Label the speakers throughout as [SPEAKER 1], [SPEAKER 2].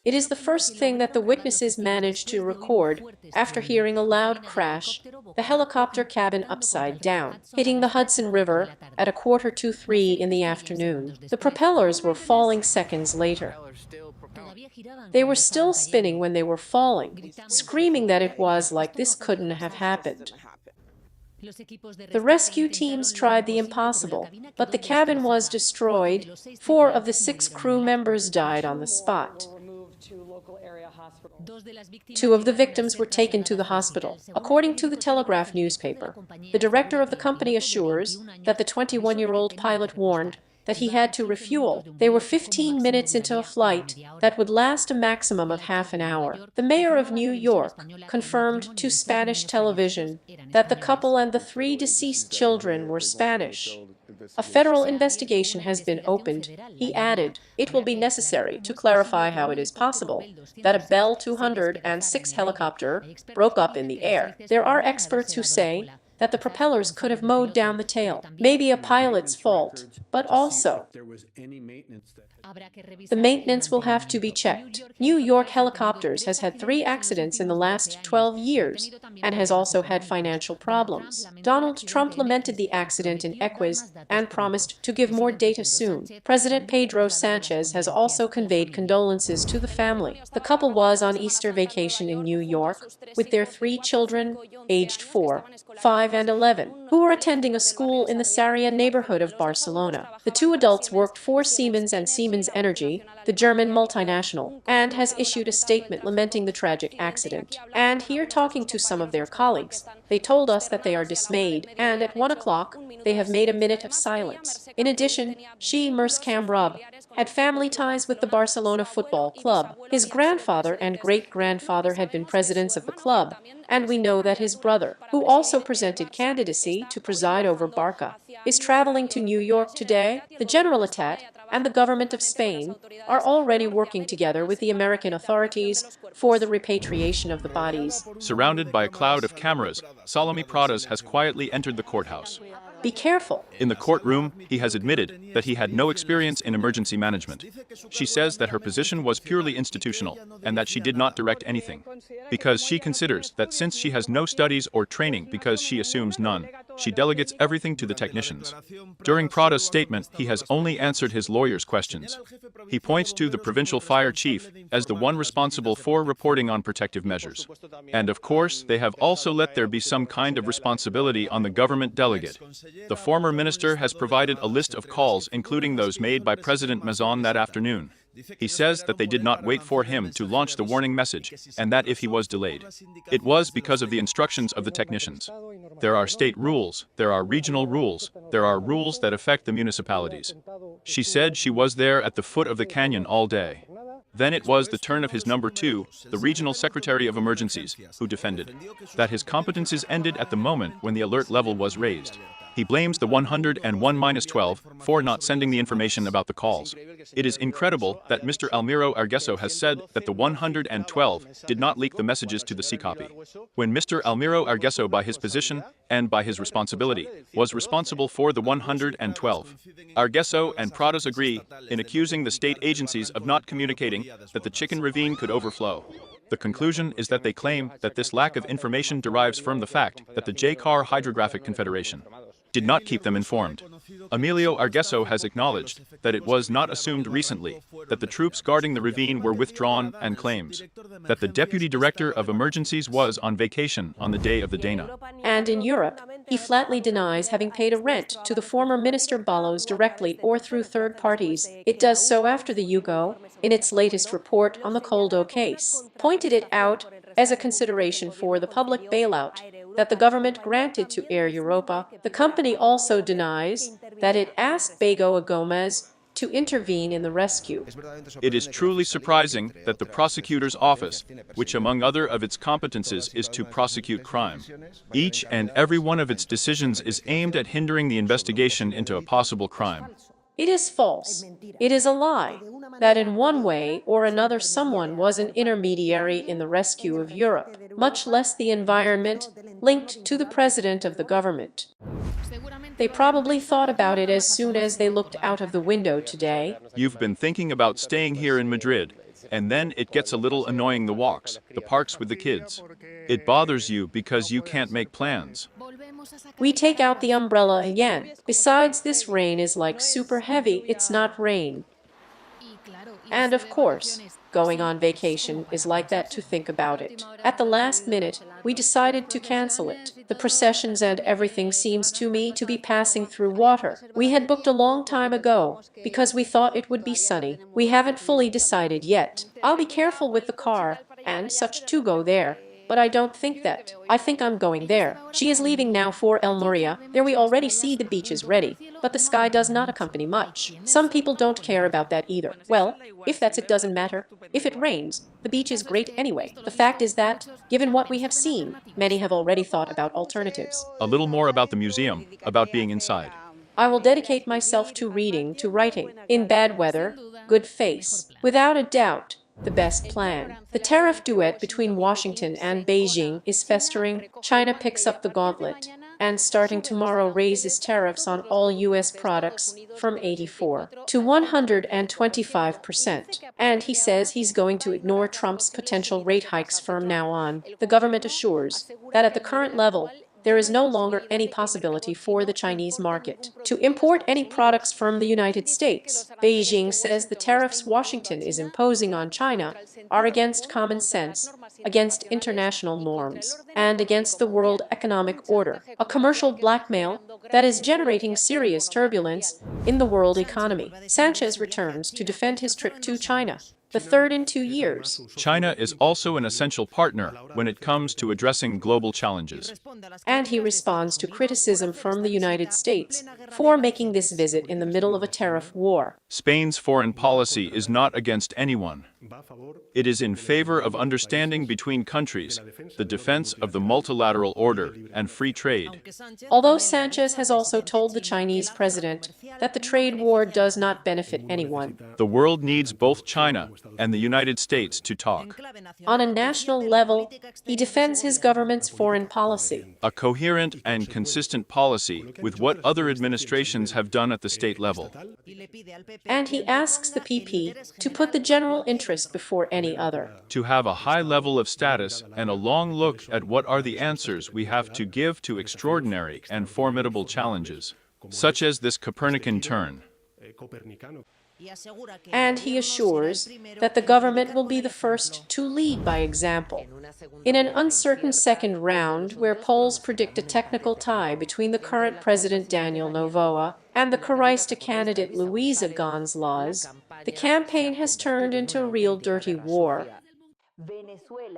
[SPEAKER 1] It is the first thing that the witnesses managed to record after hearing a loud crash, the helicopter cabin upside down, hitting the Hudson River at 2:45 in the afternoon. The propellers were falling seconds later. They were still spinning when they were falling, screaming that it was like this couldn't have happened. The rescue teams tried the impossible, but the cabin was destroyed. 4 of the 6 crew members died on the spot. 2 of the victims were taken to the hospital. According to the Telegraph newspaper, the director of the company assures that the 21-year-old pilot warned that he had to refuel. They were 15 minutes into a flight that would last a maximum of half an hour. The mayor of New York confirmed to Spanish television that the couple and the 3 deceased children were Spanish. A federal investigation has been opened. He added, "It will be necessary to clarify how it is possible that a Bell 206 helicopter broke up in the air. There are experts who say that the propellers could have mowed down the tail. Maybe a pilot's fault, but also the maintenance will have to be checked." New York Helicopters has had 3 accidents in the last 12 years and has also had financial problems. Donald Trump lamented the accident in Equus and promised to give more data soon. President Pedro Sánchez has also conveyed condolences to the family. The couple was on Easter vacation in New York with their 3 children, aged 4, 5, and 11, who were attending a school in the Sarriá neighborhood of Barcelona. The 2 adults worked for Siemens and Siemens Energy, the German multinational, and has issued a statement lamenting the tragic accident. And here, talking to some of their colleagues, they told us that they are dismayed, and at 1 o'clock they have made a minute of silence. In addition, Xi Jinping had family ties with the Barcelona Football Club. His grandfather and great-grandfather had been presidents of the club, and we know that his brother, who also presented candidacy to preside over Barca, is traveling to New York today. The Generalitat and the government of Spain are already working together with the American authorities for the repatriation of the bodies.
[SPEAKER 2] Surrounded by a cloud of cameras, Salome Pradas has quietly entered the courthouse.
[SPEAKER 1] Be careful.
[SPEAKER 2] In the courtroom, he has admitted that he had no experience in emergency management. She says that her position was purely institutional and that she did not direct anything, because she considers that since she has no studies or training, because she assumes none, she delegates everything to the technicians. During Prada's statement, he has only answered his lawyer's questions. He points to the provincial fire chief as the one responsible for reporting on protective measures. And of course, they have also let there be some kind of responsibility on the government delegate. The former minister has provided a list of calls, including those made by President Mazon that afternoon. He says that they did not wait for him to launch the warning message, and that if he was delayed, it was because of the instructions of the technicians. There are state rules, there are regional rules, there are rules that affect the municipalities. She said she was there at the foot of the canyon all day. Then it was the turn of his number 2, the regional secretary of emergencies, who defended that his competences ended at the moment when the alert level was raised. He blames the 101-12 for not sending the information about the calls. It is incredible that Mr. Almiro Argueso has said that the 112 did not leak the messages to the CCOPY, when Mr. Almiro Argueso, by his position and by his responsibility, was responsible for the 112. Argueso and Pradas agree in accusing the state agencies of not communicating that the Chicken Ravine could overflow. The conclusion is that they claim that this lack of information derives from the fact that the JCAR Hydrographic Confederation did not keep them informed. Emilio Argueso has acknowledged that it was not assumed recently that the troops guarding the ravine were withdrawn, and claims that the deputy director of emergencies was on vacation on the day of the Dana.
[SPEAKER 1] And in Europe, he flatly denies having paid a rent to the former Minister Ballos directly or through third parties. It does so after the UGO, in its latest report on the Coldo case, pointed it out as a consideration for the public bailout that the government granted to Air Europa. The company also denies that it asked Bego Gomez to intervene in the rescue.
[SPEAKER 2] It is truly surprising that the prosecutor's office, which among other of its competences is to prosecute crime, each and every one of its decisions is aimed at hindering the investigation into a possible crime.
[SPEAKER 1] It is false. It is a lie that in one way or another someone was an intermediary in the rescue of Europe, much less the environment linked to the president of the government. They probably thought about it as soon as they looked out of the window today.
[SPEAKER 2] You've been thinking about staying here in Madrid. And then it gets a little annoying, the walks, the parks with the kids. It bothers you because you can't make plans.
[SPEAKER 1] We take out the umbrella again. Besides, this rain is like super heavy, it's not rain. And of course, going on vacation is like that, to think about it. At the last minute, we decided to cancel it. The processions and everything seems to me to be passing through water. We had booked a long time ago because we thought it would be sunny. We haven't fully decided yet. I'll be careful with the car and such to go there. But I don't think that. I think I'm going there. She is leaving now for El Moria. There we already see the beaches ready, but the sky does not accompany much. Some people don't care about that either. Well, if that's it, doesn't matter. If it rains, the beach is great anyway. The fact is that, given what we have seen, many have already thought about alternatives.
[SPEAKER 2] A little more about the museum, about being inside.
[SPEAKER 1] I will dedicate myself to reading, to writing. In bad weather, good face. Without a doubt, the best plan. The tariff duet between Washington and Beijing is festering. China picks up the gauntlet and starting tomorrow raises tariffs on all U.S. products from 84 to 125%. And he says he's going to ignore Trump's potential rate hikes from now on. The government assures that at the current level, there is no longer any possibility for the Chinese market to import any products from the United States. Beijing says the tariffs Washington is imposing on China are against common sense, against international norms, and against the world economic order, a commercial blackmail that is generating serious turbulence in the world economy. Sánchez returns to defend his trip to China, the third in 2 years.
[SPEAKER 2] China is also an essential partner when it comes to addressing global challenges.
[SPEAKER 1] And he responds to criticism from the United States for making this visit in the middle of a tariff war.
[SPEAKER 2] Spain's foreign policy is not against anyone. It is in favor of understanding between countries, the defense of the multilateral order, and free trade.
[SPEAKER 1] Although Sánchez has also told the Chinese president that the trade war does not benefit anyone.
[SPEAKER 2] The world needs both China and the United States to talk.
[SPEAKER 1] On a national level, he defends his government's foreign policy.
[SPEAKER 2] A coherent and consistent policy with what other administrations have done at the state level.
[SPEAKER 1] And he asks the PP to put the general interest before any other.
[SPEAKER 2] To have a high level of status and a long look at what are the answers we have to give to extraordinary and formidable challenges, such as this Copernican turn.
[SPEAKER 1] And he assures that the government will be the first to lead by example. In an uncertain second round, where polls predict a technical tie between the current president Daniel Noboa and the Carista candidate Luisa González, the campaign has turned into a real dirty war.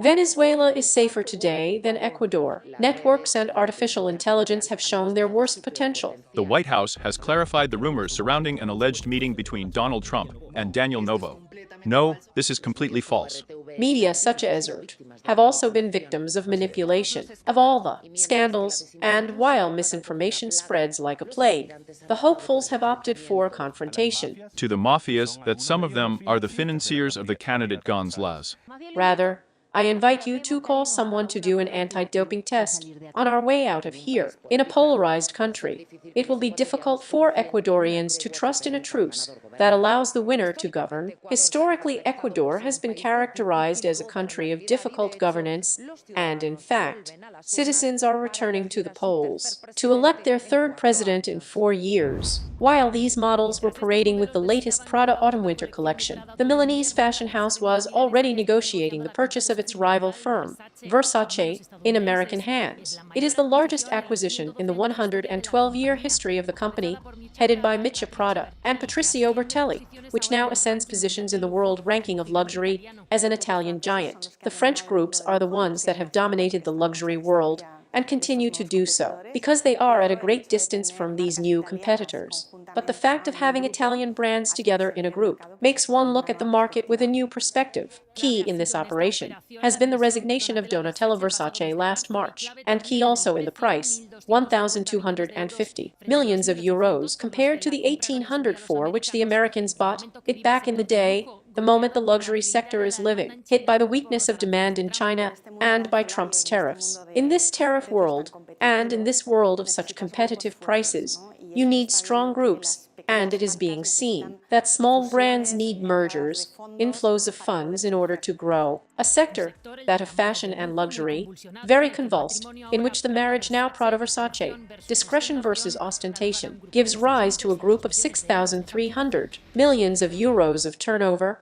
[SPEAKER 1] Venezuela is safer today than Ecuador. Networks and artificial intelligence have shown their worst potential.
[SPEAKER 2] The White House has clarified the rumors surrounding an alleged meeting between Donald Trump and Daniel Noboa. No, this is completely false.
[SPEAKER 1] Media such as ERT have also been victims of manipulation of all the scandals, and while misinformation spreads like a plague, the hopefuls have opted for confrontation.
[SPEAKER 2] To the mafias that some of them are the financiers of the candidate González.
[SPEAKER 1] Rather, I invite you to call someone to do an anti-doping test on our way out of here. In a polarized country, it will be difficult for Ecuadorians to trust in a truce that allows the winner to govern. Historically, Ecuador has been characterized as a country of difficult governance, and in fact, citizens are returning to the polls to elect their third president in 4 years. While these models were parading with the latest Prada autumn-winter collection, the Milanese fashion house was already negotiating the purchase of its rival firm, Versace, in American hands. It is the largest acquisition in the 112-year history of the company, headed by Micha Prada and Patrizio Bertelli, which now ascends positions in the world ranking of luxury as an Italian giant. The French groups are the ones that have dominated the luxury world and continue to do so, because they are at a great distance from these new competitors. But the fact of having Italian brands together in a group makes one look at the market with a new perspective. Key in this operation has been the resignation of Donatella Versace last March, and key also in the price, 1,250 millions of euros compared to the 1,800 for which the Americans bought it back in the day. The moment the luxury sector is living, hit by the weakness of demand in China and by Trump's tariffs. In this tariff world, and in this world of such competitive prices, you need strong groups And it is being seen that small brands need mergers, inflows of funds in order to grow. A sector, that of fashion and luxury, very convulsed, in which the marriage now Prada Versace, discretion versus ostentation, gives rise to a group of 6,300 millions of euros of turnover.